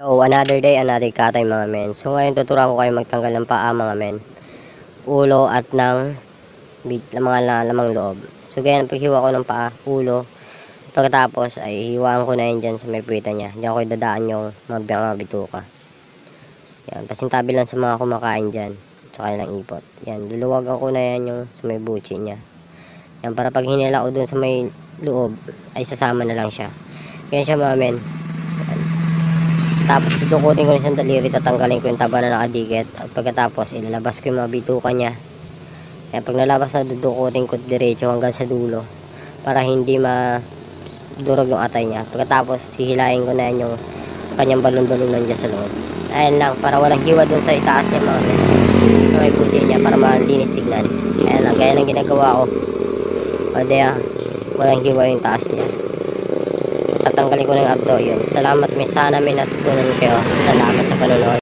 So, another day, another katay mga men. So, ngayon tuturuan ko kayo magtanggal ng paa mga men, ulo at ng mga lamang loob. So, ganyan, paghiwa ko ng paa, ulo, pagkatapos ay hiwaan ko na yan dyan sa may puwita niya. Diyan ko idadaan yung mga bituka. Yan, pasintabi lang sa mga kumakain dyan, sa kanilang ipot. Yan, luluwagan ko na yan yung sa may buchi niya. Yan, para pag hinila ko dun sa may loob, ay sasama na lang siya. Ganyan siya mga men. Tapos tutukutin ko ng daliri, tatanggalin ko yung taba na nakadikit. At pagkatapos ilalabas ko yung mga bituka niya. Kaya pag nalabas na, dudukutin ko diretso hanggang sa dulo para hindi madurog yung atay niya. Pagkatapos hihilain ko na yan yung kanyang balon-balonan dyan sa loob. Ayan lang, para walang hiwa dun sa itaas niya mga men, sa may puti niya, para malinis tignan. Ayan lang, gaya lang ginagawa ko. O diya, walang hiwa yung taas niya. Tatanggalin ko ng abdo yun. Salamat, sana may natutunan kayo. Salamat sa panonood.